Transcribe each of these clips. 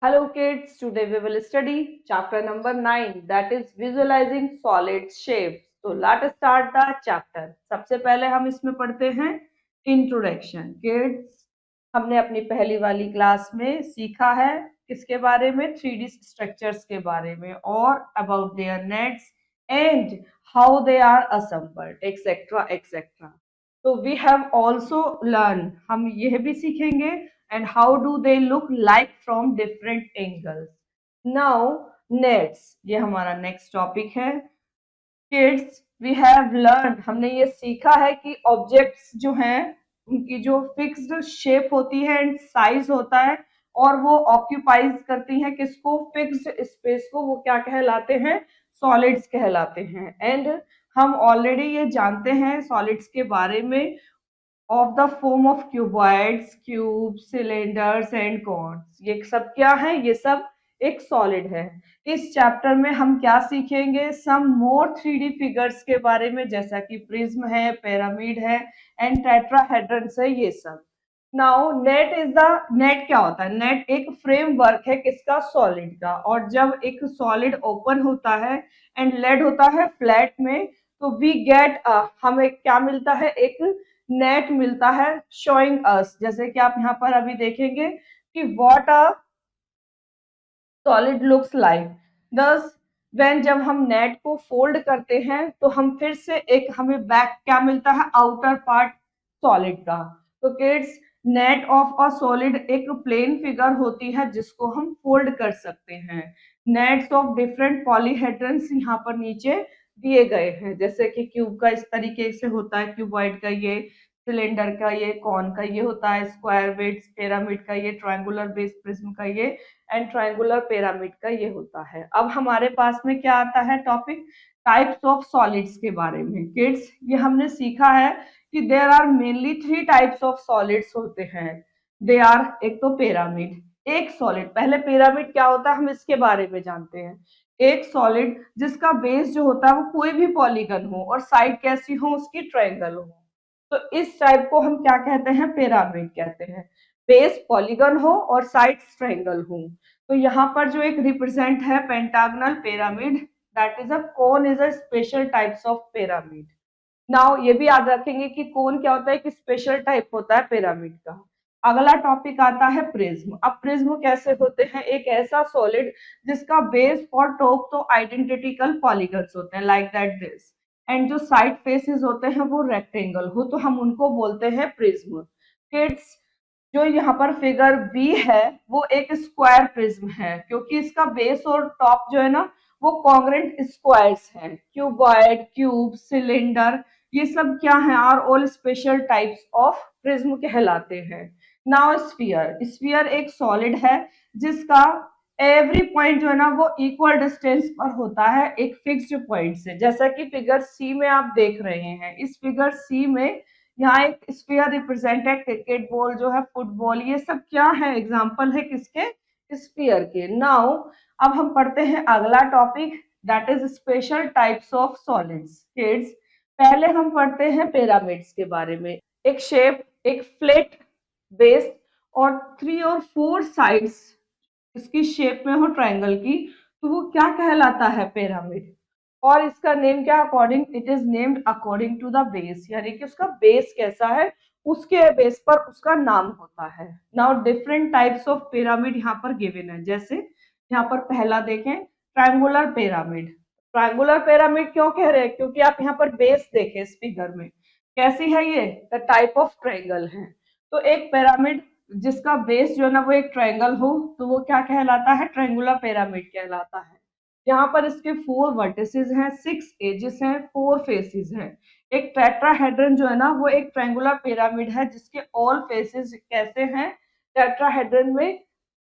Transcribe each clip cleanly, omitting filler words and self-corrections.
Hello kids, today we will study chapter number 9 that is visualizing solid shapes. So let's start the chapter. सबसे पहले हम इसमें पढ़ते हैं इंट्रोडक्शन. किड्स, हमने अपनी पहली वाली क्लास में सीखा है किसके बारे में, 3D स्ट्रक्चर्स के बारे में और about their nets and how they are assembled etcetera etcetera. तो वी हैव ऑल्सो लर्न, हम यह भी सीखेंगे and how do they look like from different angles. Now nets, ये हमारा नेक्स्ट टॉपिक है. किड्स, वी हैव लर्न, हमने ये सीखा है कि ऑब्जेक्ट्स जो हैं उनकी जो फिक्स्ड शेप होती है एंड साइज होता है और वो ऑक्यूपाइज करती है किसको, फिक्स्ड स्पेस को, वो क्या कहलाते हैं, सॉलिड्स कहलाते हैं. एंड हम ऑलरेडी ये जानते हैं सॉलिड्स के बारे में of the form of cuboids, cube, cylinders and cons. ये सब क्या है, ये सब एक सॉलिड है. इस चैप्टर में हम क्या सीखेंगे, सम मोर 3D फिगर्स के बारे में, जैसा कि प्रिज्म है, पिरामिड है एंड टेट्राहेड्रन्स है, ये सब. Now net is the, net क्या होता है, नेट एक फ्रेमवर्क है किसका, सॉलिड का. और जब एक सॉलिड ओपन होता है एंड लेड होता है फ्लैट में, तो वी गेट हमें क्या मिलता है, एक नेट मिलता है शोइंग अस, जैसे कि आप यहाँ पर अभी देखेंगे कि what a solid looks like. दस व्हेन, जब हम नेट को फोल्ड करते हैं तो हम फिर से एक, हमें बैक क्या मिलता है, आउटर पार्ट सॉलिड का. तो kids, net of a solid एक प्लेन फिगर होती है जिसको हम फोल्ड कर सकते हैं. नेट्स ऑफ डिफरेंट पॉलीहेड्रन्स यहाँ पर नीचे दिए गए हैं, जैसे कि क्यूब का इस तरीके से होता है, क्यूबॉइड का ये, सिलेंडर का ये, कॉन का ये होता है, स्क्वायर बेस पिरामिड का ये, ट्रायंगुलर बेस प्रिज्म का ये एंड ट्रायंगुलर पिरामिड का ये होता है. अब हमारे पास में क्या आता है टॉपिक, टाइप्स ऑफ सॉलिड्स के बारे में. किड्स, ये हमने सीखा है कि there are mainly 3 types of solids होते हैं. दे आर, एक तो पिरामिड, एक सॉलिड, पहले पिरामिड क्या होता है हम इसके बारे में जानते हैं. एक सॉलिड जिसका बेस जो होता है वो कोई भी पॉलीगन हो और साइड कैसी हो उसकी, ट्रायंगल हो. तो इस टाइप को हम क्या कहते हैं, पिरामिड कहते हैं. बेस पॉलीगन हो और साइड ट्रायंगल हो. तो यहाँ पर जो एक रिप्रेजेंट है pentagonal pyramid, that is a cone, is a special types of pyramid. Now ये भी याद रखेंगे कि कोन क्या होता है, एक स्पेशल टाइप होता है पिरामिड का. अगला टॉपिक आता है प्रिज्म. अब प्रिज्म कैसे होते हैं, एक ऐसा सॉलिड जिसका बेस और टॉप तो आइडेंटिकल पॉलीगन्स होते हैं लाइक दैट दिस, एंड जो साइड फेसेस होते हैं वो रेक्टेंगल हो, तो हम उनको बोलते हैं प्रिज्म. किड्स, जो यहाँ पर फिगर बी है वो एक स्क्वायर प्रिज्म है, क्योंकि इसका बेस और टॉप जो है ना वो कॉन्ग्रेंट स्क्वायर्स हैं. क्यूबॉइड, क्यूब, सिलेंडर, ये सब क्या है, are all special types of prism कहलाते हैं. नाउ स्फीयर, स्फीयर एक सॉलिड है जिसका एवरी पॉइंट जो है ना वो इक्वल डिस्टेंस पर होता है एक फिक्स्ड पॉइंट से, जैसा कि फिगर सी में आप देख रहे हैं. इस फिगर सी में यहाँ एक स्फीयर रिप्रेजेंट है, क्रिकेट बॉल जो है, फुटबॉल, ये सब क्या है, एग्जाम्पल है किसके, स्फीयर के. नाउ अब हम पढ़ते हैं अगला topic, that is special types of solids. Kids, पहले हम पढ़ते हैं पिरामिड्स के बारे में. एक शेप, एक फ्लैट बेस और 3 और 4 साइड्स इसकी शेप में हो ट्रायंगल की, तो वो क्या कहलाता है, पिरामिड. और इसका नेम क्या, according, it is named according to the base, यानी कि उसका बेस कैसा है उसके बेस पर उसका नाम होता है. Now different types of pyramid यहाँ पर गिवन है, जैसे यहाँ पर पहला देखें, ट्रायंगुलर पिरामिड. ट्रायंगुलर पिरामिड क्यों कह रहे हैं, क्योंकि आप यहाँ पर बेस देखें इस फिगर में कैसी है, ये द टाइप ऑफ ट्रायंगल है. तो एक पिरामिड जिसका बेस जो है ना वो एक ट्रायंगल हो, तो वो क्या कहलाता है, ट्रायंगुलर पिरामिड कहलाता है. यहाँ पर इसके 4 वर्टिसेस हैं, 6 एजेस हैं, 4 फेसेस हैं. एक टेट्राहेड्रन जो है ना वो एक ट्रायंगुलर पिरामिड है जिसके ऑल फेसेस कैसे हैं, टेट्राहेड्रन में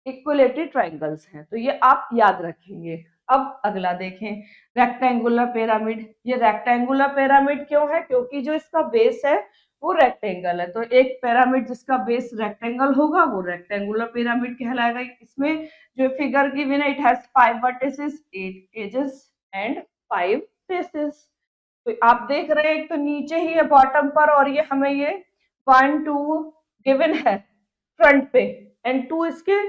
इक्विलेटरल ट्रायंगल्स हैं. तो ये आप याद रखेंगे. अब अगला देखें, रेक्टेंगुलर पिरामिड. ये रेक्टेंगुलर पिरामिड क्यों है, क्योंकि जो इसका बेस है वो रेक्टेंगल है. तो एक पिरामिड जिसका बेस रेक्टेंगल होगा वो रेक्टेंगुलर पिरामिड कहलाएगा. इसमें जो फिगर गिवन है, it has 5 vertices, 8 edges and 5 faces. तो आप देख रहे हैं एक तो नीचे ही है बॉटम पर, और ये हमें ये 1 2 गिवन है फ्रंट पे एंड 2 इसके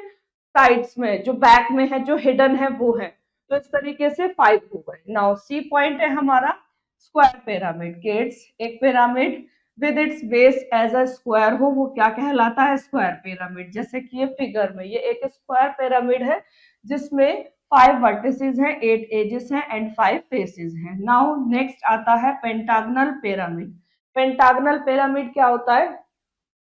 साइड्स में, जो बैक में है, जो हिडन है वो है। तो इस तरीके से 5 हो गए। नाउ सी पॉइंट है हमारा स्क्वायर पिरामिड। किड्स, एक pyramid with its base as a square हो वो क्या कहलाता है? Square pyramid. जैसे कि ये फिगर में ये एक स्क्वायर पिरामिड है जिसमें 5 वर्टिसेस हैं, 8 एजेस हैं एंड 5 फेसेस हैं। नाउ नेक्स्ट आता है पेंटागनल पिरामिड। पेंटागनल पिरामिड क्या होता है?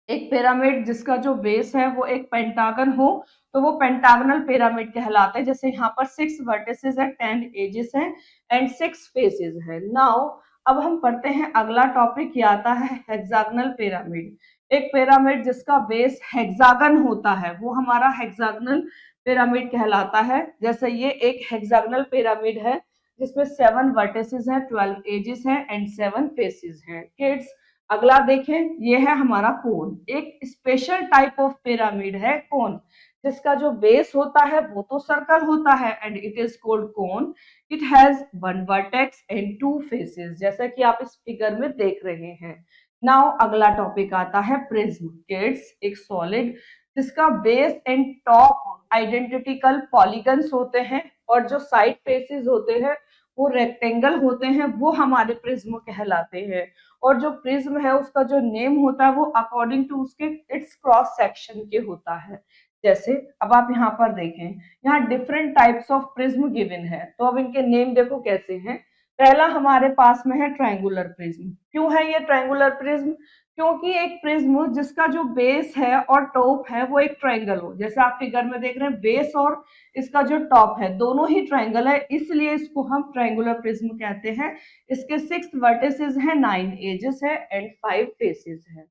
एक पिरामिड जिसका जो बेस है वो एक पेंटागन हो तो वो पेंटागनल पिरामिड कहलाते हैं। जैसे यहाँ पर 6 वर्टिसेस है, 10 एजेस हैं एंड 6 फेसेस है। नाउ अब हम पढ़ते हैं अगला टॉपिक, ये आता है हेक्सागनल पिरामिड। एक पिरामिड जिसका बेस हेक्सागन होता है वो हमारा हेक्सागनल पिरामिड कहलाता है। जैसे ये एक हेक्सागनल पिरामिड है जिसमें 7 वर्टिसेस हैं, 12 एजेस हैं एंड 7 फेसेस हैं। किड्स, अगला देखें, ये है हमारा कोन। एक स्पेशल टाइप ऑफ पिरामिड है कोन, जिसका जो बेस होता है वो तो सर्कल होता है and it is called cone. It has 1 vertex and 2 faces, जैसा कि आप इस फिगर में देख रहे हैं। नाउ अगला टॉपिक आता है प्रिज्म। किड्स, एक सॉलिड जिसका base and top identical polygons होते हैं और जो साइड फेसेस होते हैं वो रेक्टेंगल होते हैं, वो हमारे प्रिज्म कहलाते हैं। और जो प्रिज्म है उसका जो नेम होता है वो अकॉर्डिंग टू उसके इट्स क्रॉस सेक्शन के होता है। जैसे अब आप यहाँ पर देखें, यहाँ different types of prism given है, तो अब इनके नेम देखो कैसे हैं। पहला हमारे पास में है ट्रायंगुलर प्रिज्म। क्यों है ये ट्रायंगुलर प्रिज्म? क्योंकि एक प्रिज्म जिसका जो बेस है और टॉप है वो एक ट्रायंगल हो। जैसे आप फिगर में देख रहे हैं, बेस और इसका जो टॉप है दोनों ही ट्रायंगल है, इसलिए इसको हम ट्रायंगुलर प्रिज्म कहते हैं। इसके 6 वर्टिसेस हैं, 9 एजेस है एंड 5 फेसेस है।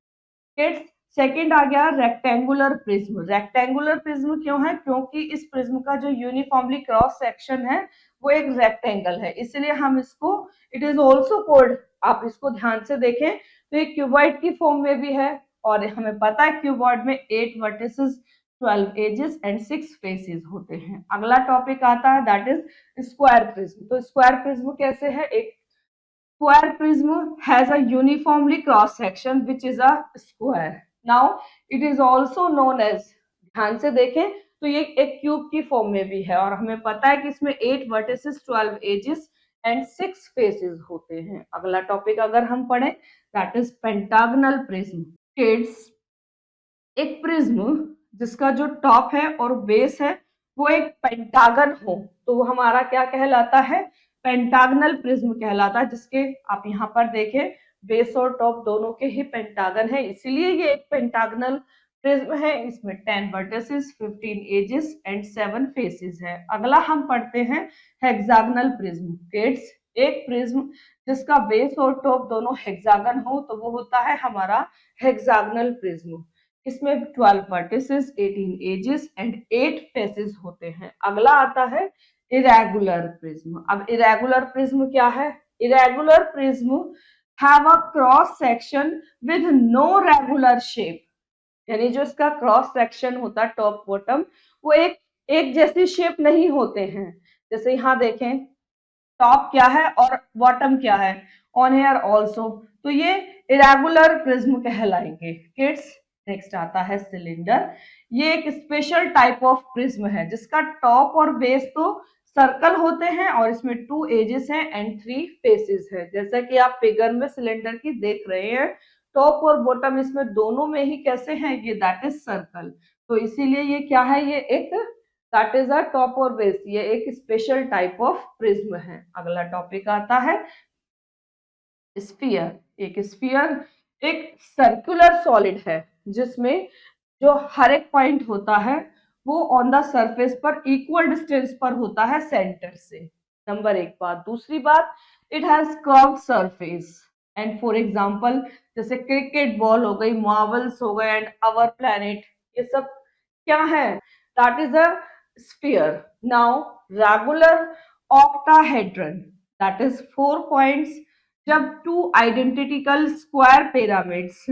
किड्स, सेकंड आ गया रेक्टेंगुलर प्रिज्म। रेक्टेंगुलर प्रिज्म क्यों है? क्योंकि इस प्रिज्म का जो यूनिफॉर्मली क्रॉस सेक्शन है वो एक रेक्टेंगल है, इसलिए हम इसको, इट इज ऑल्सो कॉल्ड, आप इसको ध्यान से देखें तो ये क्यूबॉइड की फॉर्म में भी है। और हमें पता है क्यूबॉइड में 8 वर्टिसेस, 12 एजेस एंड 6 फेसेस होते हैं। अगला टॉपिक आता है दैट इज स्क्वायर प्रिज्म। तो स्क्वायर प्रिज्म कैसे है? एक square prism has a uniformly cross section which is a square. Now it is also known as, ध्यान से देखें तो ये एक क्यूब की फॉर्म में भी है और हमें पता है कि इसमें 8 वर्टिसेस, 12 एजेस एंड 6 फेसेस होते हैं। अगला टॉपिक अगर हम पढ़ें that is pentagonal prism. Kids, एक प्रिज्म जिसका जो टॉप है और बेस है वो एक पेंटागन हो तो वो हमारा क्या कहलाता है? पेंटागनल प्रिज्म कहलाता है। जिसके आप यहाँ पर देखें बेस और टॉप दोनों के ही पेंटागन है, इसीलिए ये एक पेंटागनल प्रिज्म है। इसमें 10 वर्टिसेस, 15 एजेस एंड 7 फेसेस है। अगला हम पढ़ते हैं हेक्सागनल प्रिज्म। किड्स, एक प्रिज्म जिसका बेस और टॉप दोनों हेक्सागन हो तो वो होता है हमारा हेक्सागनल प्रिज्म। इसमें 12 वर्टिसेस, 18 एजेस एंड 8 फेसेस होते हैं। अगला आता है इरेगुलर प्रिज्म। अब इरेगुलर प्रिज्म क्या है? Irregular prism have a cross section with no regular shape, यानी जो इसका क्रॉस सेक्शन होता है टॉप बॉटम वो एक जैसी शेप नहीं होते हैं। जैसे यहाँ देखें टॉप क्या है और बॉटम क्या है, ऑन हेयर ऑल्सो, तो ये इरेगुलर प्रिज्म कहलाएंगे। किड्स, नेक्स्ट आता है सिलेंडर। ये एक स्पेशल टाइप ऑफ प्रिज्म है जिसका टॉप और बेस तो सर्कल होते हैं और इसमें 2 एजेस हैं एंड 3 फेसेस है। जैसा कि आप फिगर में सिलेंडर की देख रहे हैं, टॉप और बॉटम इसमें दोनों में ही कैसे हैं? ये दैट इज सर्कल। तो इसीलिए ये क्या है? ये एक दैट इज अ टॉप और बेस, ये एक स्पेशल टाइप ऑफ प्रिज्म है। अगला टॉपिक आता है स्फीयर। एक स्फीयर एक सर्कुलर सॉलिड है जिसमें जो हर एक पॉइंट होता है वो ऑन द सरफेस पर इक्वल डिस्टेंस पर होता है सेंटर से। नंबर एक बात। दूसरी बात, it has curve surface and for example जैसे क्रिकेट बॉल हो गई, मार्बल्स हो गए एंड आवर प्लैनेट, ये सब क्या है? That is a sphere. Now regular octahedron, that is 4 points. जब 2 identical square pyramids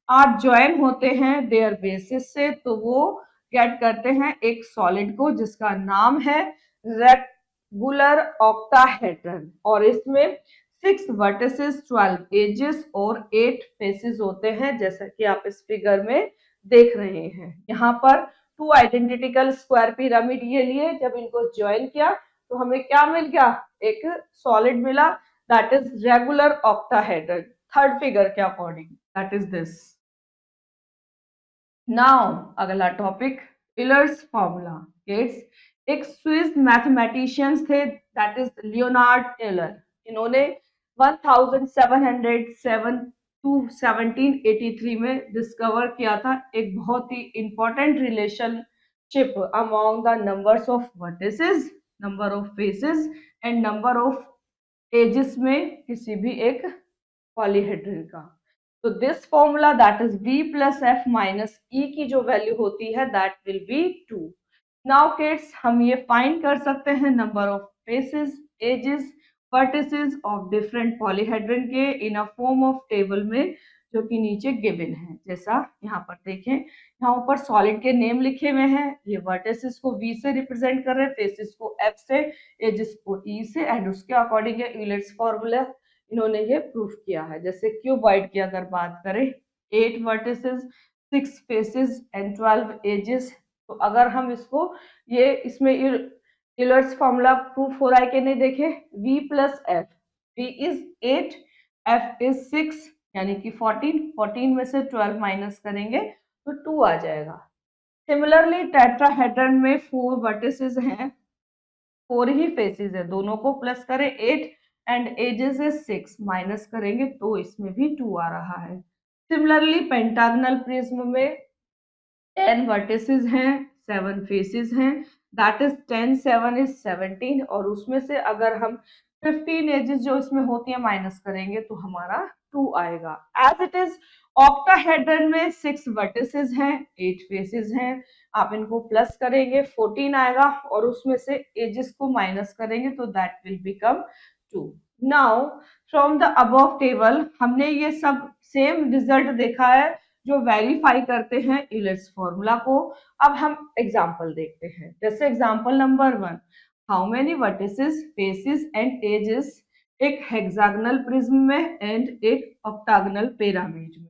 are join होते हैं देयर बेसिस से तो वो गेट करते हैं एक सॉलिड को जिसका नाम है रेक्टुलर ऑक्टाहेड्रन। और इसमें 6 वर्टिसेस, 12 एजेस और 8 फेसेस होते हैं, जैसा कि आप इस फिगर में देख रहे हैं। यहाँ पर टू आइडेंटिकल स्क्वायर पिरामिड ये लिए, जब इनको ज्वाइन किया तो हमें क्या मिल गया, एक सॉलिड मिला, that is regular octahedron, third figure के according, that is this. Now अगला टॉपिक, यूलर्स फॉर्मूला। किड्स एक स्विस मैथमेटिशियंस थे, दैट इज लियोनार्ड यूलर। इन्होंने 1707 टू 1783 में डिस्कवर किया था एक बहुत ही important relationship among the numbers of vertices, number of faces and number of edges में किसी भी एक पॉलीहेड्रन का। तो this formula that is v plus F minus E की जो वैल्यू होती है that will be 2। Now kids हम ये फाइंड कर सकते हैं number of faces, edges, vertices of different polyhedron के in a form of table में, जो कि नीचे गिवन है। जैसा यहाँ पर देखें, यहाँ ऊपर सॉलिड के नेम लिखे हुए हैं, ये वर्टिसेस को v से रिप्रेजेंट कर रहे हैं, फेसेस को f से, एजेस को e से, एंड उसके अकॉर्डिंग यूलर्स फॉर्मूला इन्होंने ये प्रूफ किया है। जैसे क्यूबॉइड की अगर बात करें, 8 वर्टिसेस, 6 फेसेस एंड 12 एजेस, तो अगर हम इसको ये इसमें यूलर्स फॉर्मूला प्रूफ हो रहा है कि नहीं, देखें, v plus F, v is 8, f is 6, यानी कि 14 में से 12 माइनस करेंगे तो 2 आ जाएगा। सिमिलरली टेट्राहेड्रन में 4 वर्टिसेस हैं, 4 ही फेसेस है, दोनों को प्लस करें 8 एंड एजेस है 6, माइनस करेंगे तो इसमें भी 2 आ रहा है। सिमिलरली पेंटागनल प्रिज्म में 10 वर्टिसेस हैं, 7 फेसेस हैं, दैट इज 10 7 इज 17, और उसमें से अगर हम 15 एजेस जो इसमें होती है माइनस करेंगे तो हमारा 2 आएगा। एज इट इज ऑक्टाहेड्रन में 6 वर्टिसेस हैं, 8 फेसेस हैं, आप इनको प्लस करेंगे 14 आएगा, और उसमें से एजेस को माइनस करेंगे तो that will become 2। Now from the above table हमने ये सब सेम रिजल्ट देखा है जो वेरीफाई करते हैं यूलर्स फॉर्मूला को। अब हम एग्जांपल देखते हैं। जैसे example number 1, how many vertices, faces and edges एक हेक्सागोनल प्रिज्म में एंड एक ऑक्टागोनल पिरामिड में।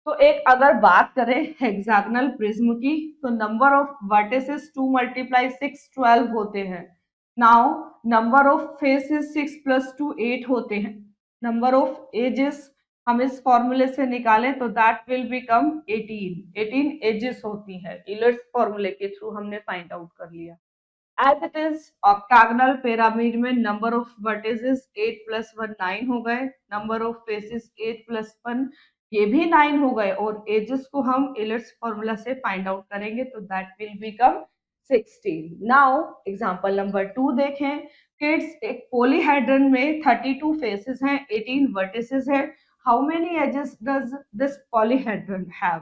तो एक अगर बात करें हेक्सागोनल प्रिज्म की, तो नंबर ऑफ वर्टिसेस 2 मल्टीप्लाई 6 12 होते हैं। Now number of faces 6 plus 2 8 होते हैं। नंबर ऑफ एजेस हम इस फॉर्मूले से निकालें तो दैट विल बिकम 18 एजेस होती है। यूलर्स फॉर्मूले के थ्रू हमने फाइंड आउट कर लिया। As it is octagonal pyramid में नंबर ऑफ वर्टिसेस 8 प्लस 1 9 हो गए, नंबर ऑफ फेसेस 8 प्लस 1 ये भी 9 हो गए, और एजेस को हम यूलर्स फॉर्मूला से फाइंड आउट करेंगे तो that will become 16। Now example number 2 देखें। किड्स एक पॉलीहेड्रन में 32 फेसेस हैं, 18 वर्टिसेस हैं, how many edges does this polyhedron have.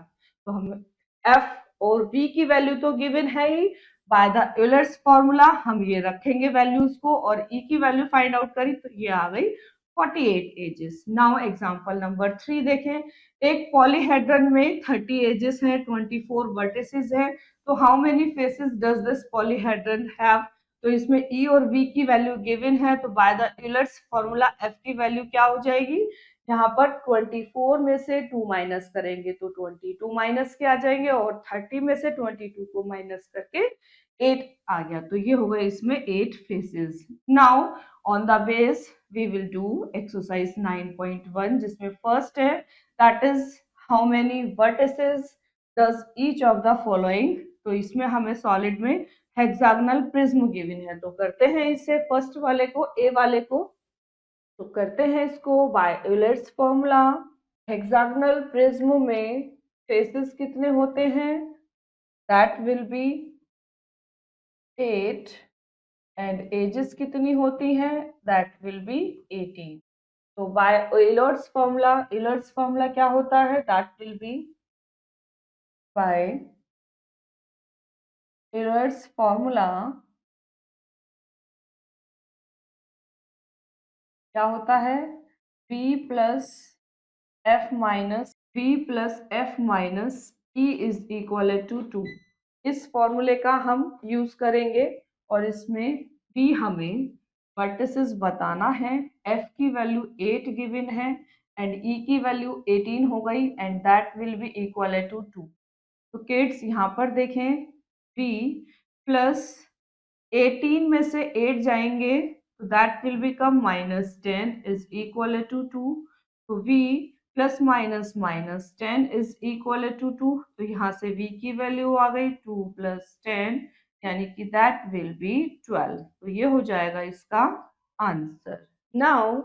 तो हम f और v की वैल्यू तो गिवन है ही, बाय द यूलर्स फॉर्मूला हम ये रखेंगे वैल्यूज को, और e की वैल्यू फाइंड आउट करी तो ये आ गई 48 एजेस। नाउ एग्जांपल नंबर 3 देखें। एक पॉलीहेड्रन में 30 एजेस हैं, 24 वर्टिसेस हैं, तो how many faces does this polyhedron have. तो इसमें e और v की वैल्यू गिवन है, तो by the Euler's formula f की वैल्यू क्या हो जाएगी, यहाँ पर 24 में से 2 माइनस करेंगे तो 22 माइनस के आ जाएंगे, और 30 में से 22 को माइनस करके 8 आ गया, तो ये हो गए इसमें 8 faces. Now on the base we will do exercise 9.1, जिसमें फर्स्ट है that is how many vertices does each of the following. तो इसमें हमें सॉलिड में हेक्सागोनल प्रिज्म गिवन है, तो करते हैं इससे फर्स्ट वाले को, ए वाले को, तो करते हैं इसको by Euler's formula. Hexagonal prism में फेसेस कितने होते हैं, that will be 8, and edges कितनी होती हैं, दैट विल बी 18। तो बाय यूलर्स फॉर्मूला क्या होता है, that will be by Euler's formula क्या होता है, v plus F minus E is equal to 2। इस फॉर्मूले का हम यूज करेंगे, और इसमें v हमें वर्टिसेस बताना है, f की वैल्यू 8 गिवन है, एंड e की वैल्यू 18 हो गई, and that will be equal to 2। तो किड्स यहाँ पर देखें, v प्लस 18 में से 8 जाएंगे तो that will become -10 is equal to 2। तो v plus minus minus 10 is equal to 2। तो यहाँ से v की वैल्यू आ गई 2 प्लस 10 यानी कि दैट विल बी 12। तो ये हो जाएगा इसका आंसर। नाउ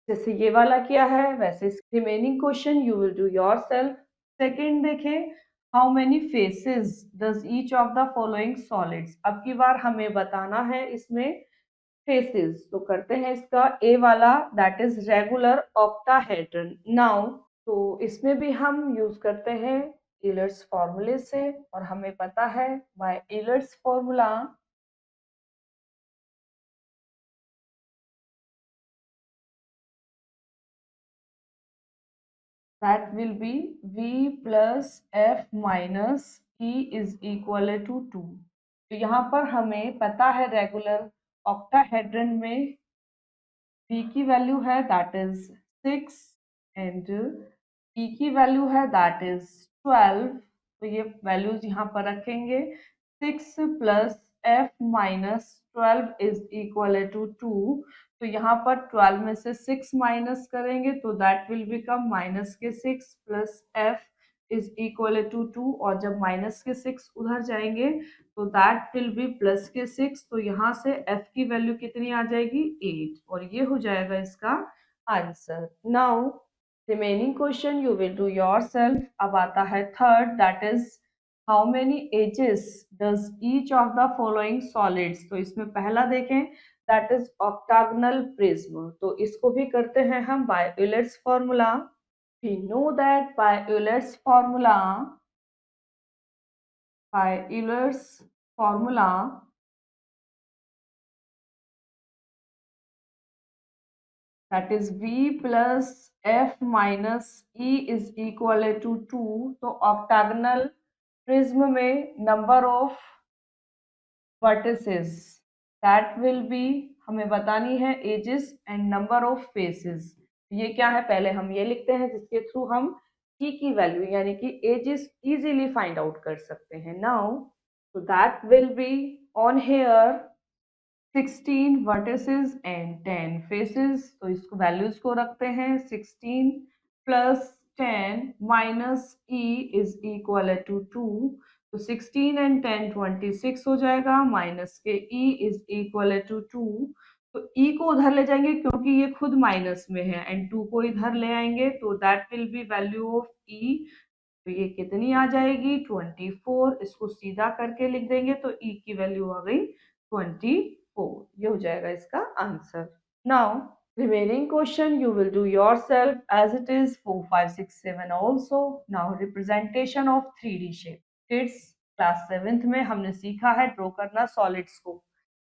जैसे ये वाला किया है वैसे remaining question you will do yourself. Second देखें, how many faces does each of the following solids. अब की बार हमें बताना है इसमें फेसेस। तो करते हैं इसका ए वाला, that is regular octahedron. Now तो इसमें भी हम यूज करते हैं ईलर्स फॉर्मूले से, और हमें पता है by Euler's formula that will be v plus f minus e is equal to 2। तो यहाँ पर हमें पता है रेगुलर ऑक्टाहेड्रन में v की वैल्यू है दैट इज 6 एंड e की वैल्यू है दैट इज 12। तो ये वैल्यूज यहाँ पर रखेंगे। 6 plus f minus 12 is equal to 2। तो यहाँ पर 12 में से 6 माइनस करेंगे तो दैट विल बिकम माइनस के 6 plus f is equal to 2। और जब माइनस के 6 उधर जाएंगे तो दैट विल बी प्लस के 6। तो यहाँ से f की वैल्यू कितनी आ जाएगी 8, और ये हो जाएगा इसका answer. Now remaining question you will do yourself. अब आता है third, that is how many edges does each of the following solids. तो इसमें पहला देखें दैट इज ऑक्टागनल प्रिज्म। तो इसको भी करते हैं हम by Euler's formula. we know that by Euler's formula that is v plus f minus e is equal to 2। तो ऑक्टागनल प्रिज्म में number of vertices that will be, हमें बतानी है edges and number of faces. ये क्या है, पहले हम ये लिखते हैं जिसके थ्रू हम e की वैल्यू यानी कि एजेस इजीली फाइंड आउट कर सकते हैं। Now so that will be on here 16 vertices and 10 faces। तो इसको वैल्यूज को रखते हैं 16 plus 10 minus e is equal to 2। तो 16 एंड 10 26 हो जाएगा, माइनस के e इज इक्वल टू 2। तो e को उधर ले जाएंगे क्योंकि ये खुद माइनस में है, एंड 2 को इधर ले आएंगे तो that will B value of e। तो ये कितनी आ जाएगी 24। इसको सीधा करके लिख देंगे तो e की वैल्यू आ गई 24। ये हो जाएगा इसका answer. Now remaining question you will do yourself as it is 4 5 6 7 also। now representation of 3D shape। kids class 7th में हमने सीखा है ड्रॉ करना सॉलिड्स को।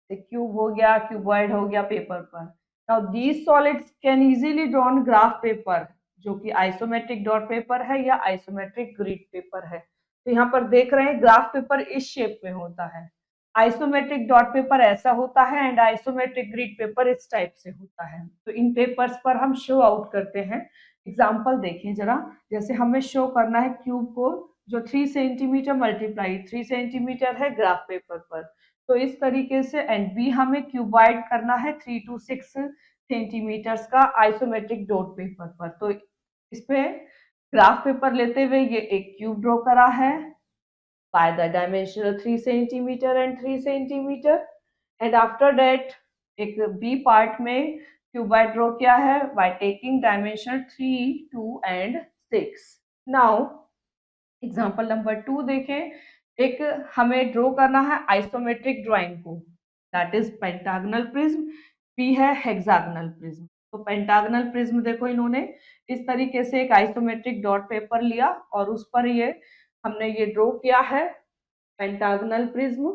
क्यूब हो गया, क्यूबॉइड हो गया पेपर पर। Now these solids can easily drawn graph paper, जो कि आइसोमेट्रिक डॉट पेपर है या आइसोमेट्रिक ग्रिड पेपर है। तो यहाँ पर देख रहे हैं ग्राफ पेपर इस शेप में होता है, आइसोमेट्रिक डॉट पेपर ऐसा होता है, एंड आइसोमेट्रिक ग्रिड पेपर इस टाइप से होता है। तो इन पेपर्स पर हम शो आउट करते हैं। एग्जाम्पल देखिए जरा, जैसे हमें शो करना है क्यूब को जो 3 सेंटीमीटर मल्टीप्लाई 3 सेंटीमीटर है ग्राफ पेपर पर। तो इस तरीके से, एंड बी हमें क्यूबाइड करना है 3 to 6 सेंटीमीटर्स का आइसोमेट्रिक डॉट पेपर पर। तो इसमें ग्राफ पेपर लेते हुए ये एक क्यूब ड्रॉ करा है by the dimension 3 centimeter and 3 centimeter, and after that एक बी पार्ट में क्यूबाइड ड्रॉ किया है by taking dimension 3 2 and 6। now example number 2 देखें, एक हमें ड्रॉ करना है आइसोमेट्रिक ड्राइंग को, that is pentagonal prism. P है हेक्सागनल प्रिज्म। तो पेंटागनल प्रिज्म देखो इन्होंने इस तरीके से एक आइसोमेट्रिक डॉट पेपर लिया और उस पर ये हमने ये ड्रॉ किया है पेंटागनल प्रिज्म।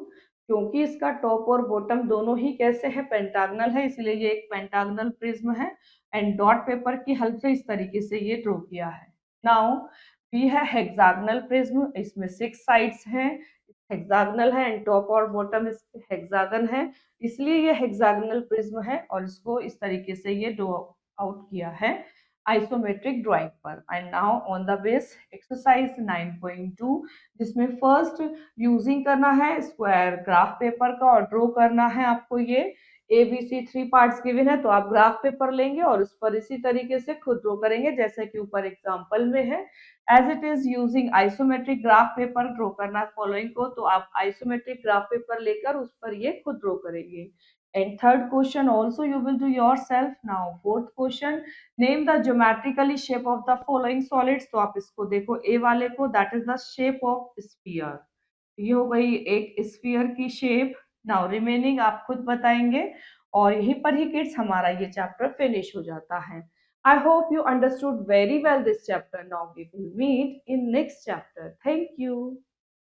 क्योंकि इसका टॉप और बॉटम दोनों ही कैसे है पेंटागनल है, इसलिए ये एक पेंटागनल प्रिज्म है, एंड डॉट पेपर की हेल्प से इस तरीके से ये ड्रॉ किया है। नाउ बी है हेक्सागनल प्रिज्म, इसमें 6 साइड्स हैं, हेक्सागनल है एंड टॉप और बॉटम हेक्सागन है, इसलिए ये हेक्सागनल प्रिज्म है और इसको इस तरीके से ये ड्रॉ आउट किया है। आइसोमेट्रिक ड्राइंग पर। And now on the base exercise 9.2, जिसमें फर्स्ट यूजिंग करना है स्क्वायर ग्राफ पेपर का और ड्रॉ करना है आपको ये ABC 3 पार्ट्स गिवन है, तो आप ग्राफ पेपर लेंगे और उस पर इसी तरीके से खुद ड्रॉ करेंगे जैसे कि ऊपर एग्जांपल में है। As it is using isometric graph paper draw करना फॉलोइंग को, तो आप आइसोमेट्रिक ग्राफ पेपर लेकर उस पर ये खुद ड्रॉ करेंगे। And third question also you will do yourself. Now fourth question, name the geometrically shape of the following solids. तो आप इसको देखो ए वाले को, that is the shape of sphere. ये हो गई एक स्फीयर की शेप। नाउ रिमेनिंग आप खुद बताएंगे और यहीं पर ही किड्स हमारा ये चैप्टर फिनिश हो जाता है। I hope you understood very well this chapter. Now we will meet in next chapter. Thank you.